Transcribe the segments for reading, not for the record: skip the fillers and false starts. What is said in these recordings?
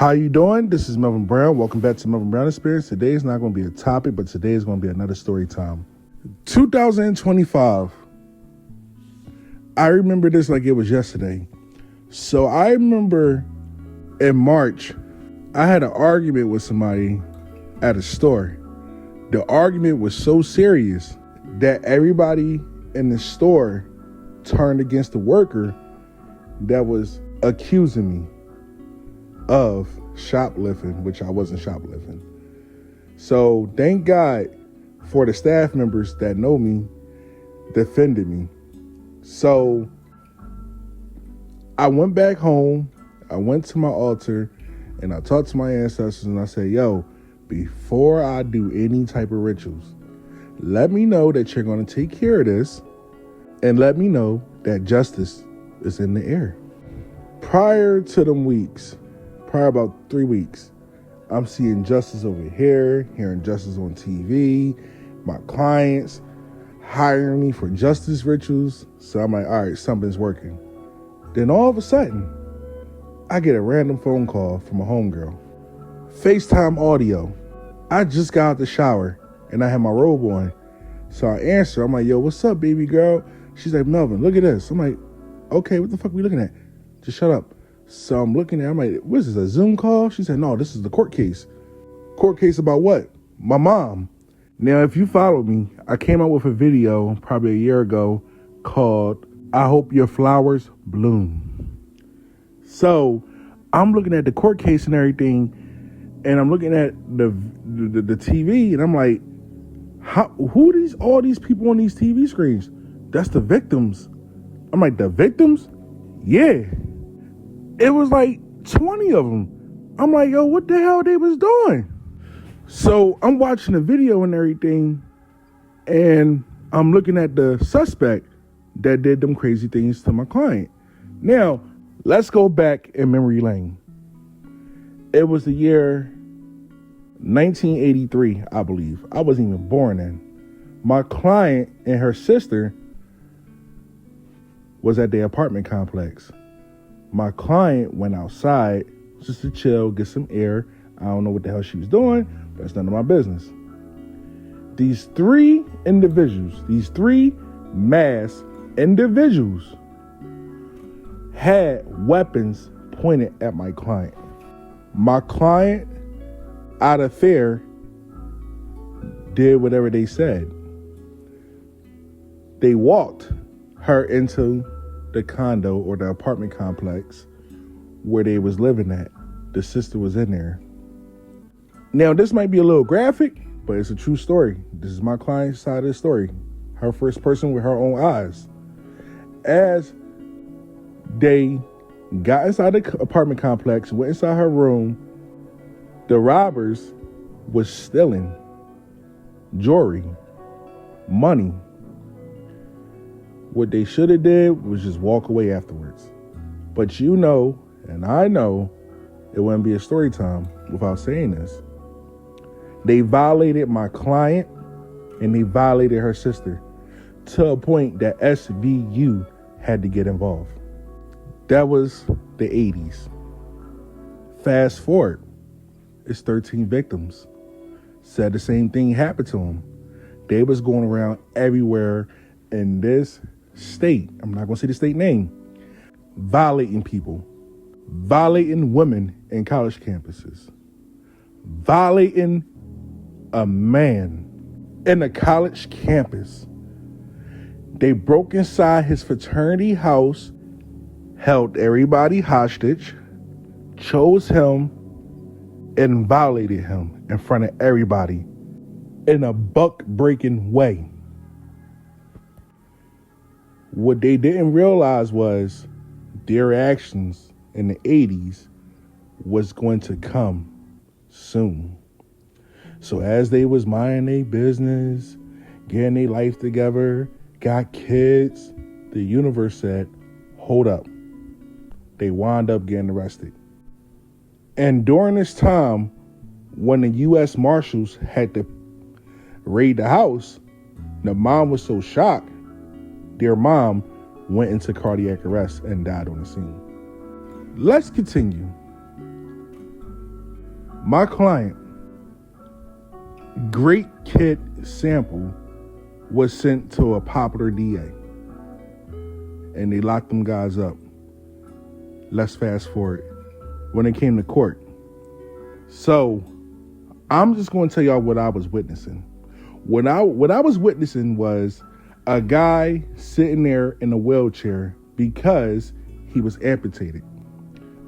How you doing? This is Melvin Brown. Welcome back to Melvin Brown Experience. Today is not going to be a topic, but today is going to be another story time. 2025. I remember this like it was yesterday. So I remember in March, I had an argument with somebody at a store. The argument was so serious that everybody in the store turned against the worker that was accusing me of shoplifting, which I wasn't shoplifting. So thank God for the staff members that know me defended me. So I went back home, I went to my altar, and I talked to my ancestors and I said, yo, before I do any type of rituals, let me know that you're going to take care of this and let me know that justice is in the air. Prior to them weeks, prior about 3 weeks, I'm seeing justice over here, hearing justice on TV, my clients hiring me for justice rituals. So I'm like, all right, something's working. Then all of a sudden, I get a random phone call from a homegirl. FaceTime audio. I just got out the shower and I had my robe on. So I answer. I'm like, yo, what's up, baby girl? She's like, Melvin, look at this. I'm like, okay, what the fuck are we looking at? Just shut up. So I'm looking at, I'm like, what is this, a Zoom call? She said, no, this is the court case. Court case about what? My mom. Now, if you follow me, I came out with a video probably a year ago called, I Hope Your Flowers Bloom. So I'm looking at the court case and everything, and I'm looking at the TV, and I'm like, who are all these people on these TV screens? That's the victims. I'm like, the victims? Yeah. It was like 20 of them. I'm like, yo, what the hell they was doing? So I'm watching the video and everything, and I'm looking at the suspect that did them crazy things to my client. Now, let's go back in memory lane. It was the year 1983, I believe. I wasn't even born then. My client and her sister was at the apartment complex. My client went outside just to chill, get some air. I don't know what the hell she was doing, but it's none of my business. These three individuals, these three masked individuals had weapons pointed at my client. My client, out of fear, did whatever they said. They walked her into the condo or the apartment complex where they was living at. The sister was in there. Now, this might be a little graphic, but it's a true story. This is my client's side of the story. Her first person with her own eyes. As they got inside the apartment complex, went inside her room, the robbers was stealing jewelry, money. What they should have did was just walk away afterwards. But you know, and I know, it wouldn't be a story time without saying this. They violated my client and they violated her sister to a point that SVU had to get involved. That was the 80s. Fast forward, it's 13 victims. Said the same thing happened to them. They was going around everywhere in this state, I'm not going to say the state name, violating people, violating women in college campuses, violating a man in a college campus. They broke inside his fraternity house, held everybody hostage, chose him, and violated him in front of everybody in a buck-breaking way. What they didn't realize was their actions in the 80s was going to come soon. So as they was minding their business, getting their life together, got kids, the universe said, hold up. They wound up getting arrested. And during this time, when the U.S. Marshals had to raid the house, the mom was so shocked, their mom went into cardiac arrest and died on the scene. Let's continue. My client, great kit sample, was sent to a popular DA. And they locked them guys up. Let's fast forward. When it came to court. So, I'm just going to tell y'all what I was witnessing. What I was witnessing was a guy sitting there in a wheelchair because he was amputated.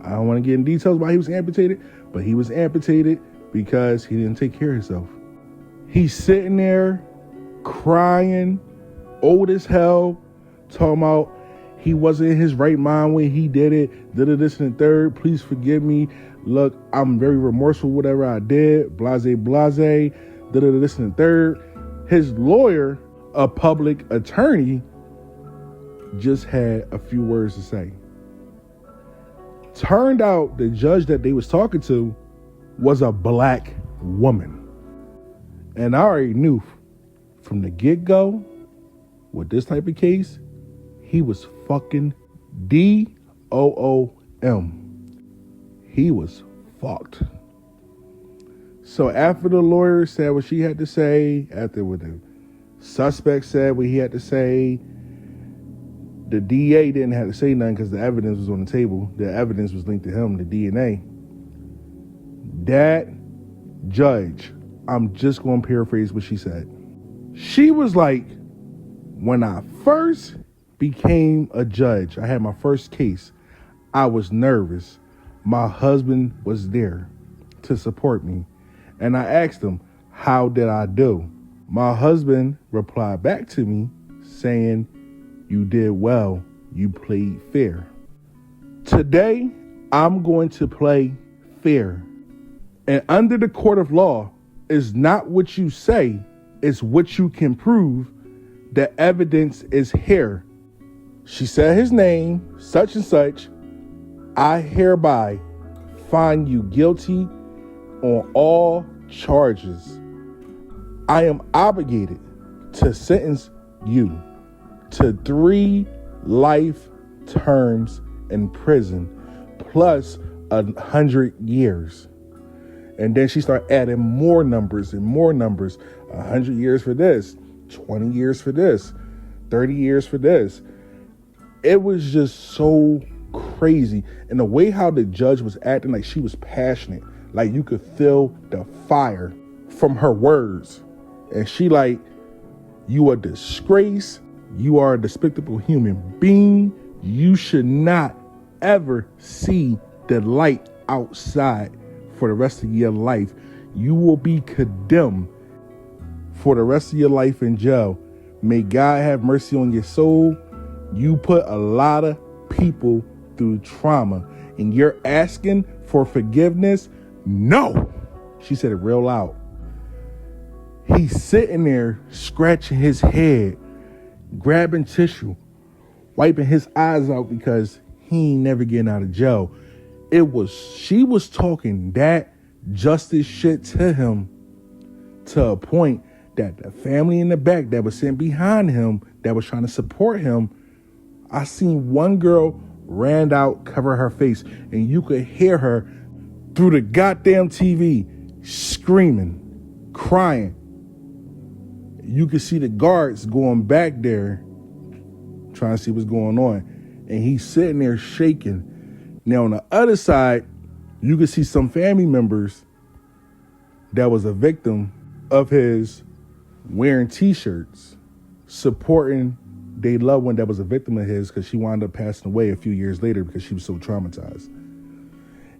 I don't want to get in details why he was amputated, but he was amputated because he didn't take care of himself. He's sitting there crying, old as hell, talking about he wasn't in his right mind when he did it, did this and the third, please forgive me. Look, I'm very remorseful whatever I did, blase, did this and the third. His lawyer, a public attorney, just had a few words to say. Turned out the judge that they was talking to was a black woman. And I already knew from the get-go with this type of case, he was fucking DOOM. He was fucked. So after the lawyer said what she had to say, after what the suspect said what he had to say, the DA didn't have to say nothing because the evidence was on the table. The evidence was linked to him, the DNA. That judge, I'm just going to paraphrase what she said. She was like, when I first became a judge, I had my first case, I was nervous. My husband was there to support me. And I asked him, how did I do? My husband replied back to me saying, you did well. You played fair. Today, I'm going to play fair. And under the court of law, is not what you say, it's what you can prove. The evidence is here. She said his name, such and such. I hereby find you guilty on all charges. I am obligated to sentence you to 3 life terms in prison plus 100 years. And then she started adding more numbers and more numbers. 100 years for this, 20 years for this, 30 years for this. It was just so crazy. And the way how the judge was acting, like she was passionate. Like you could feel the fire from her words. And she like, you are a disgrace. You are a despicable human being. You should not ever see the light outside for the rest of your life. You will be condemned for the rest of your life in jail. May God have mercy on your soul. You put a lot of people through trauma and you're asking for forgiveness? No. She said it real loud. He's sitting there scratching his head, grabbing tissue, wiping his eyes out because he ain't never getting out of jail. She was talking that justice shit to him to a point that the family in the back that was sitting behind him, that was trying to support him, I seen one girl ran out, cover her face, and you could hear her through the goddamn TV screaming, crying. You could see the guards going back there trying to see what's going on. And he's sitting there shaking. Now on the other side, you could see some family members that was a victim of his wearing t-shirts, supporting their loved one that was a victim of his because she wound up passing away a few years later because she was so traumatized.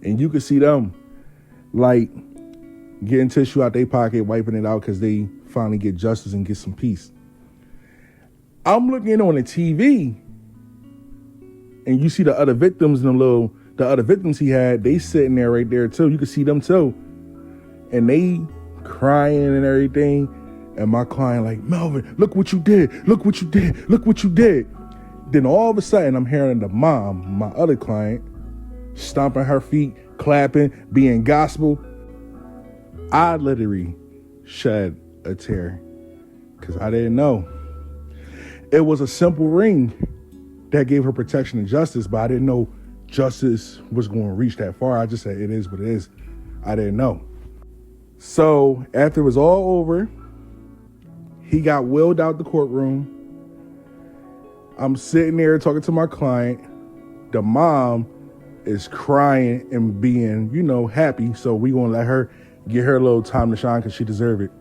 And you could see them like getting tissue out their pocket, wiping it out because they finally get justice and get some peace. I'm looking on the TV and you see the other victims and the other victims he had, they sitting there right there too. You can see them too. And they crying and everything. And my client like, Melvin, look what you did. Look what you did. Look what you did. Then all of a sudden I'm hearing the mom, my other client, stomping her feet, clapping, being gospel. I literally shed a tear because I didn't know. It was a simple ring that gave her protection and justice, but I didn't know justice was going to reach that far. I just said, it is what it is. I didn't know. So after it was all over, he got wheeled out the courtroom. I'm sitting there talking to my client. The mom is crying and being, happy. So we gonna let her get her a little time to shine because she deserve it.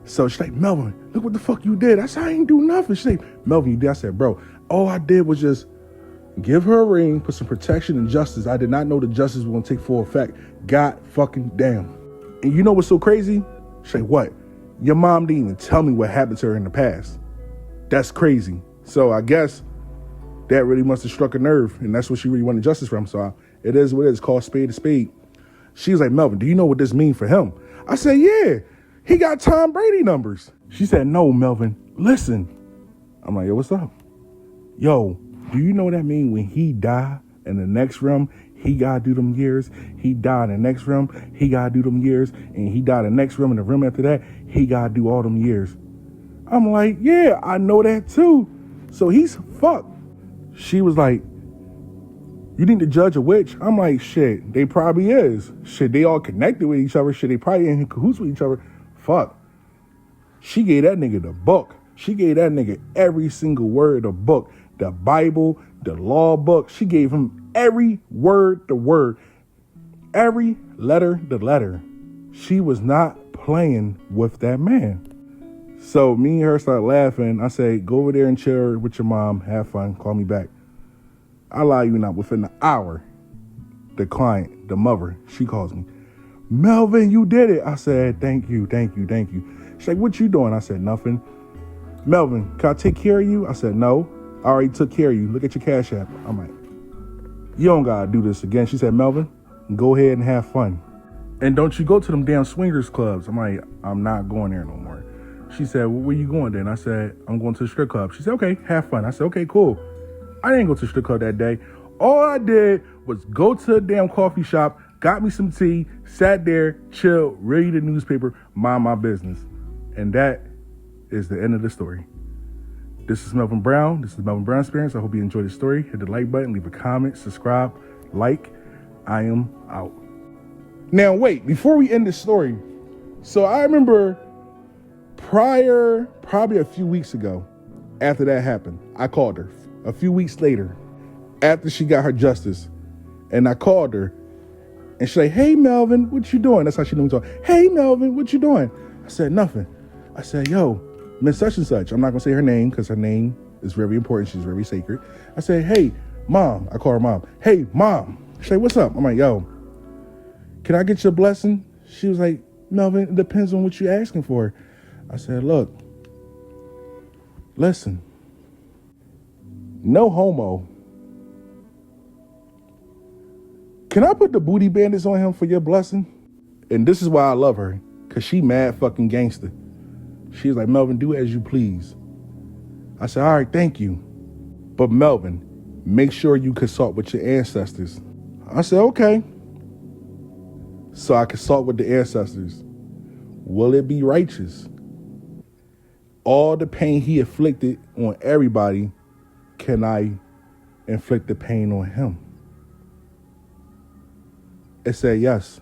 So she's like, Melvin, look what the fuck you did. I said, I ain't do nothing. She's like, Melvin, you did. I said, bro, all I did was just give her a ring, put some protection and justice. I did not know the justice was gonna take full effect. God fucking damn. And you know what's so crazy? She's like, what? Your mom didn't even tell me what happened to her in the past. That's crazy. So I guess that really must have struck a nerve, and that's what she really wanted justice from. So it is what it is. Call spade a spade. She was like, Melvin, do you know what this means for him? I said, yeah, he got Tom Brady numbers. She said, no, Melvin, listen. I'm like, yo, what's up? Yo, do you know what that mean when he die in the next realm, he gotta do them years. He died in the next realm, he gotta do them years. And he died in the next realm, and the realm after that, he gotta do all them years. I'm like, yeah, I know that too. So he's fucked. She was like, you need to judge a witch? I'm like, shit, they probably is. Shit, they all connected with each other. Shit, they probably in cahoots with each other. Fuck. She gave that nigga the book. She gave that nigga every single word of the book. The Bible, the law book. She gave him every word the word. Every letter the letter. She was not playing with that man. So me and her started laughing. I say, go over there and chill with your mom. Have fun. Call me back. I lie you not. Within an hour, the client, the mother, she calls me. Melvin, you did it. I said, thank you. She's like, what you doing? I said, nothing. Melvin, can I take care of you? I said, no. I already took care of you. Look at your Cash App. I'm like, you don't got to do this again. She said, Melvin, go ahead and have fun. And don't you go to them damn swingers clubs. I'm like, I'm not going there no more. She said, well, where you going then? I said, I'm going to the strip club. She said, okay, have fun. I said, okay, cool. I didn't go to the strip club that day. All I did was go to a damn coffee shop, got me some tea, sat there, chilled, read the newspaper, mind my business. And that is the end of the story. This is Melvin Brown. This is Melvin Brown Experience. I hope you enjoyed the story. Hit the like button, leave a comment, subscribe, like. I am out. Now, wait, before we end this story. So I remember probably a few weeks ago, after that happened, I called her. A few weeks later, after she got her justice, and I called her, and she's like, hey, Melvin, what you doing? That's how she knew me talk. Hey, Melvin, what you doing? I said, nothing. I said, yo, Miss such and such. I'm not going to say her name because her name is very important. She's very sacred. I said, hey, Mom. I call her Mom. Hey, Mom. She's like, what's up? I'm like, yo, can I get your blessing? She was like, Melvin, it depends on what you're asking for. I said, look, listen, no homo. Can I put the booty bandits on him for your blessing? And this is why I love her, because she mad fucking gangster. She's like, Melvin, do as you please. I said, all right, thank you. But Melvin, make sure you consult with your ancestors. I said, okay. So I consult with the ancestors. Will it be righteous? All the pain he inflicted on everybody, can I inflict the pain on him? It said yes.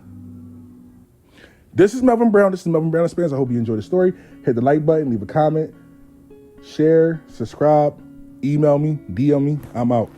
This is Melvin Brown. This is Melvin Brown Experience. I hope you enjoyed the story. Hit the like button, leave a comment, share, subscribe, email me, DM me. I'm out.